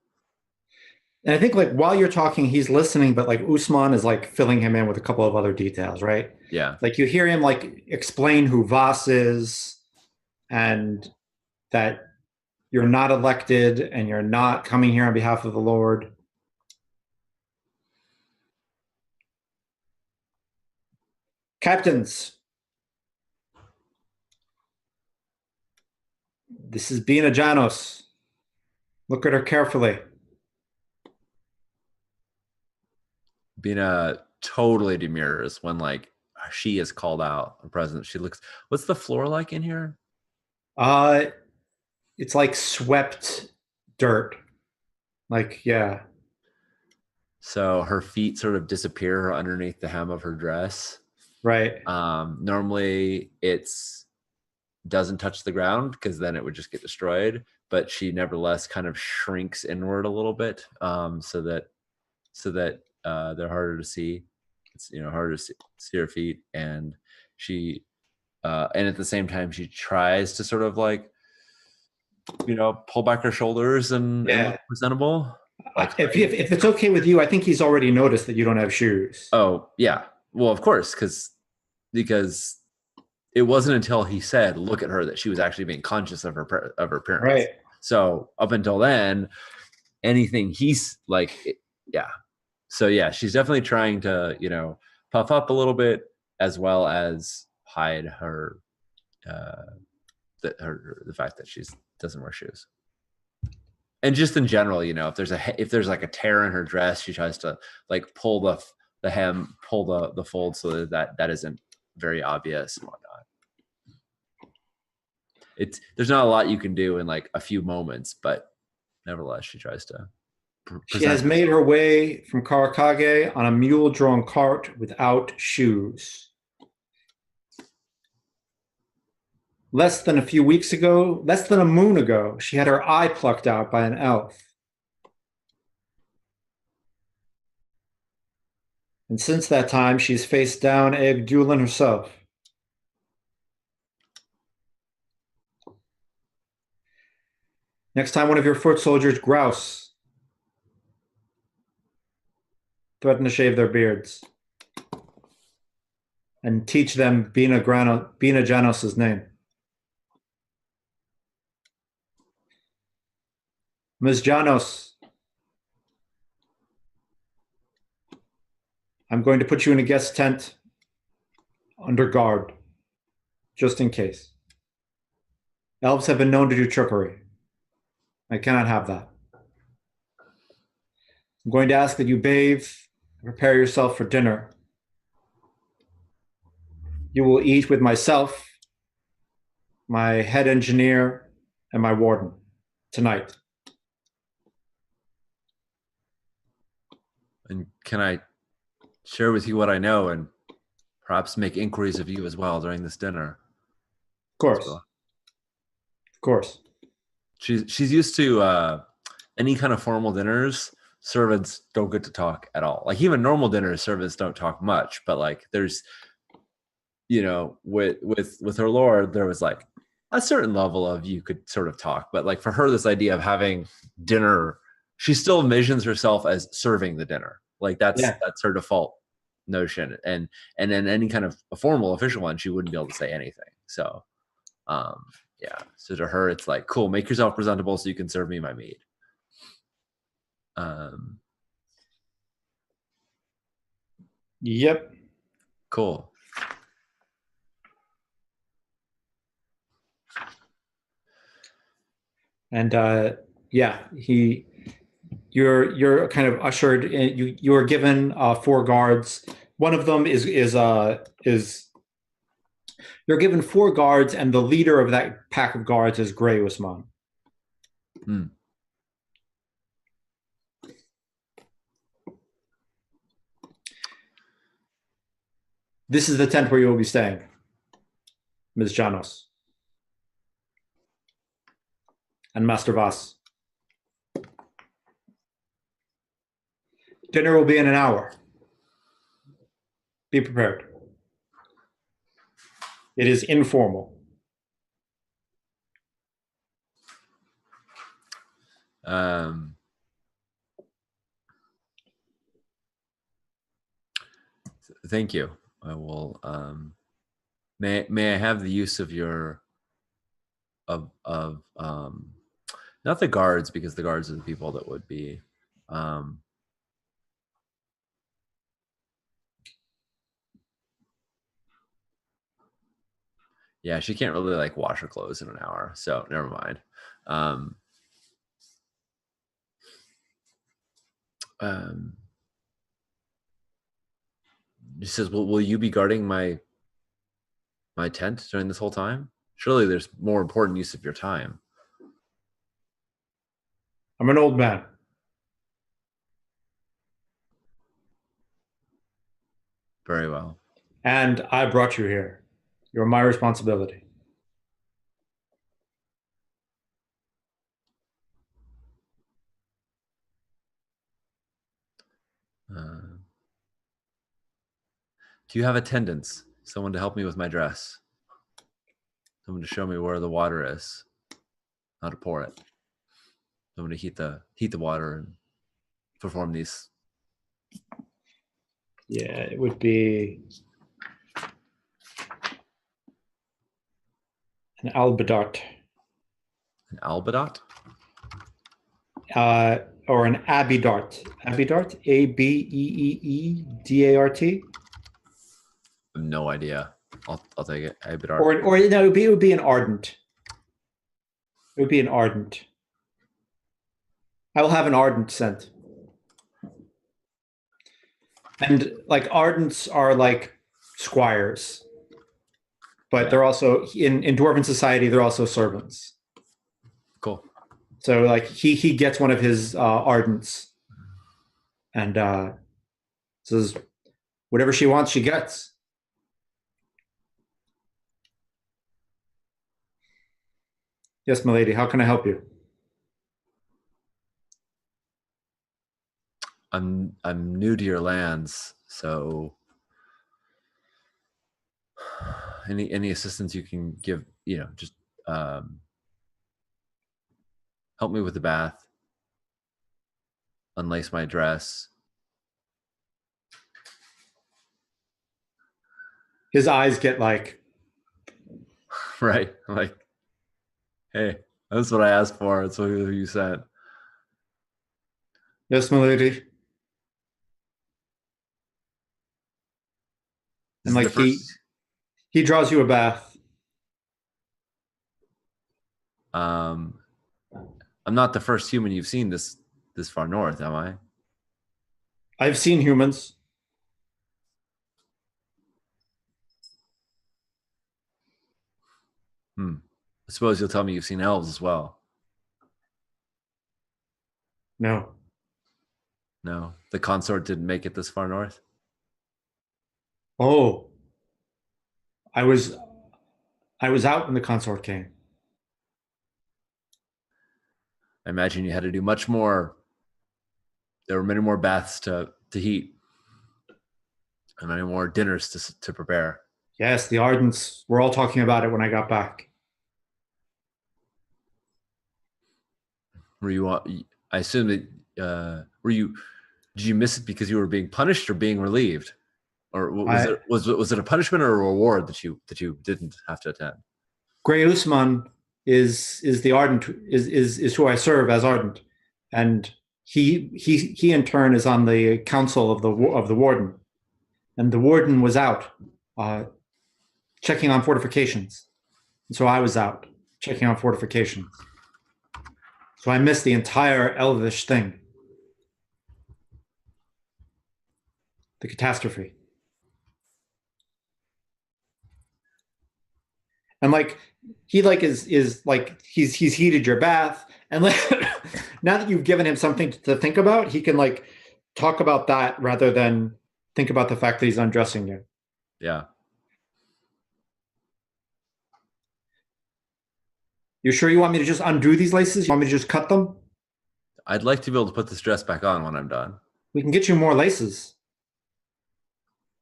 And I think like while you're talking, he's listening, but like Usman is like filling him in with a couple of other details, right? Yeah. Like you hear him like explain who Voss is and that you're not elected and you're not coming here on behalf of the Lord. Captains, this is Bina Janos. Look at her carefully. Bina totally demurs when like she is called out the president. She looks, what's the floor like in here? It's like swept dirt. Like, yeah. So her feet sort of disappear underneath the hem of her dress. Right. Normally doesn't touch the ground because then it would just get destroyed, but she nevertheless kind of shrinks inward a little bit so that so that they're harder to see. It's harder to see her feet, and she and at the same time she tries to sort of like pull back her shoulders and look Yeah. presentable. Like If it's okay with you, I think he's already noticed that you don't have shoes. oh yeah, well of course because it wasn't until he said look at her that she was actually being conscious of her appearance. Right. So up until then, anything he's like, yeah. So yeah, she's definitely trying to puff up a little bit as well as hide her the fact that she doesn't wear shoes. And just in general, if there's like a tear in her dress, she tries to like pull the hem, pull the fold so that isn't very obvious and whatnot. There's not a lot you can do in like a few moments, but nevertheless, she tries to. She has made her way from Karakage on a mule-drawn cart without shoes. Less than a few weeks ago, less than a moon ago, she had her eye plucked out by an elf. And since that time, she's faced down Egg Dulin herself. Next time one of your foot soldiers grouse, threaten to shave their beards and teach them Bina Janos' name. Ms. Janos, I'm going to put you in a guest tent under guard, just in case. Elves have been known to do trickery. I cannot have that. I'm going to ask that you bathe and prepare yourself for dinner. You will eat with myself, my head engineer, and my warden tonight. And can I share with you what I know and perhaps make inquiries of you as well during this dinner? Of course. Of course. She's used to any kind of formal dinners. Servants don't get to talk at all. Like even normal dinners, servants don't talk much. But like there's, with her lord, there was like a certain level of you could sort of talk. But like for her, this idea of having dinner, she still envisions herself as serving the dinner. Like that's her default notion. And in any kind of a formal official one, she wouldn't be able to say anything. So yeah. So to her, it's like, cool, make yourself presentable so you can serve me my meat. Yep. Cool. And you're kind of ushered in, you are given 4 guards. One of them is you're given 4 guards, and the leader of that pack of guards is Grey Usman. This is the tent where you will be staying, Ms. Janos and Master Vas. Dinner will be in an hour. Be prepared. It is informal. Thank you. I will. May I have the use of your of not the guards, because the guards are the people that would be yeah, she can't really like wash her clothes in an hour, so never mind. She says, well, will you be guarding my tent during this whole time? Surely there's more important use of your time. I'm an old man. Very well. And I brought you here. You're my responsibility. Uh, do you have attendants? Someone to help me with my dress? Someone to show me where the water is, how to pour it. Someone to heat the water and perform these. Yeah, it would be an albadart. An albadot? Or an abidart. Abidart? Abeeedart? I have no idea. I'll take it. Albadot. Or no, it would be an ardent. It would be an ardent. I will have an ardent sent. And like ardents are like squires, but they're also in dwarven society. They're also servants. Cool. So like he gets one of his ardents, and says whatever she wants, she gets. Yes, my lady. How can I help you? I'm new to your lands, so any assistance you can give, just help me with the bath, unlace my dress. His eyes get like, Right, like, hey, that's what I asked for. That's what you said. yes, my lady. And like he draws you a bath. I'm not the first human you've seen this far north, am I? I've seen humans. I suppose you'll tell me you've seen elves as well. No. No, the consort didn't make it this far north. Oh, I was out when the consort came. I imagine you had to do much more. There were many more baths to heat, and many more dinners to prepare. Yes, the Ardents were all talking about it when I got back. Were you? I assume that were you? Did you miss it because you were being punished or being relieved, or was it a punishment or a reward that you didn't have to attend? Grey Usman is the Ardent is who I serve as Ardent, and he in turn is on the council of the warden, and the warden was out checking on fortifications, and so I was out checking on fortifications. So I missed the entire Elvish thing, the catastrophe. And like he like is like he's heated your bath, and like now that you've given him something to think about, he can like talk about that rather than think about the fact that he's undressing you. Yeah. You sure you want me to just undo these laces? You want me to just cut them? I'd like to be able to put this dress back on when I'm done. We can get you more laces.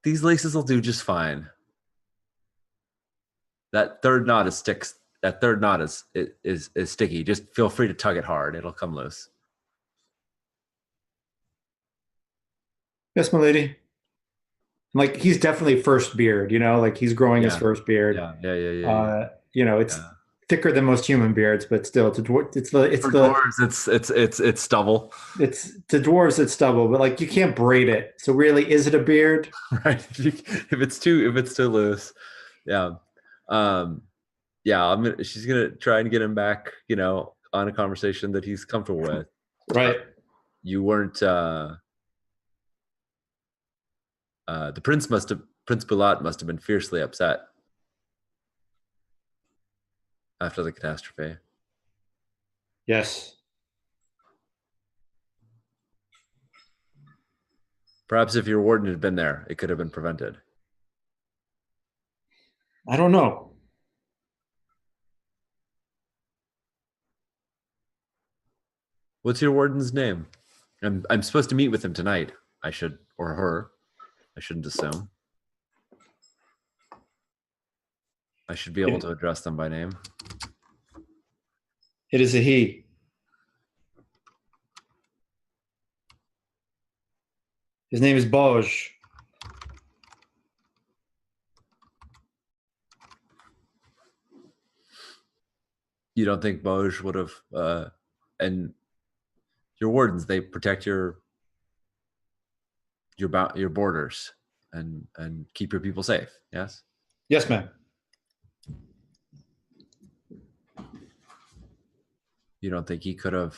These laces will do just fine. That third knot is sticks. That third knot is sticky. Just feel free to tug it hard. It'll come loose. Yes, my lady. Like he's definitely first beard, like he's growing his first beard. Yeah. It's thicker than most human beards, but still, for dwarves, it's stubble. It's to dwarves, it's stubble, but like you can't braid it. So really, is it a beard? Right. If it's too loose, yeah. She's gonna try and get him back, on a conversation that he's comfortable with. Right. You weren't. The Prince Bulat must have been fiercely upset after the catastrophe. Yes. Perhaps if your warden had been there, it could have been prevented. I don't know. What's your warden's name? I'm supposed to meet with him tonight. I should, or her. I shouldn't assume. I should be able to address them by name. It is a he. His name is Boj. You don't think Boj would have, and your wardens, they protect your borders and keep your people safe. Yes. Yes, ma'am. You don't think he could have?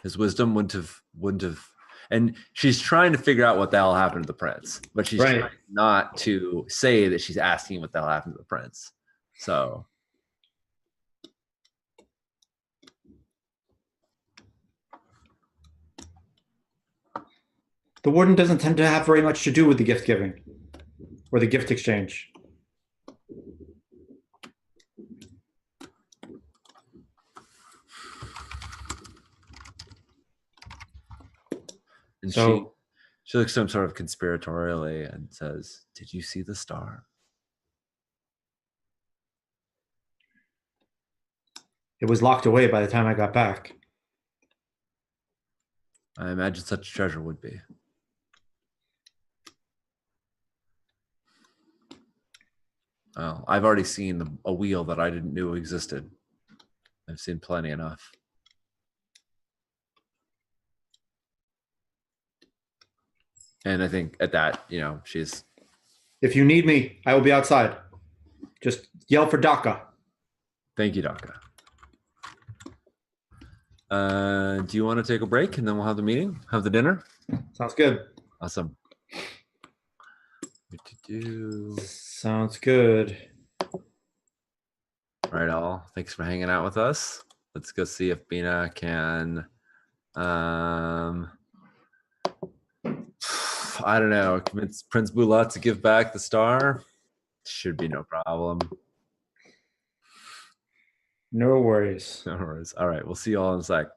His wisdom wouldn't have. And she's trying to figure out what the hell happened to the prince, but she's Right. trying not to say that she's asking what the hell happened to the prince. So The warden doesn't tend to have very much to do with the gift giving or the gift exchange. and So she looks at him sort of conspiratorially and says, "Did you see the star?" it was locked away by the time I got back. I imagine such a treasure would be. Well, I've already seen a wheel that I didn't know existed. I've seen plenty enough. And I think at that, she's. If you need me, I will be outside. Just yell for Daka. Thank you, Daka. Do you want to take a break and then we'll have the meeting, have the dinner? Sounds good. Awesome. Sounds good. All right, all. Thanks for hanging out with us. Let's go see if Bina can. I don't know. Convince Prince Bulat to give back the star. Should be no problem. No worries. No worries. All right. We'll see you all in a sec.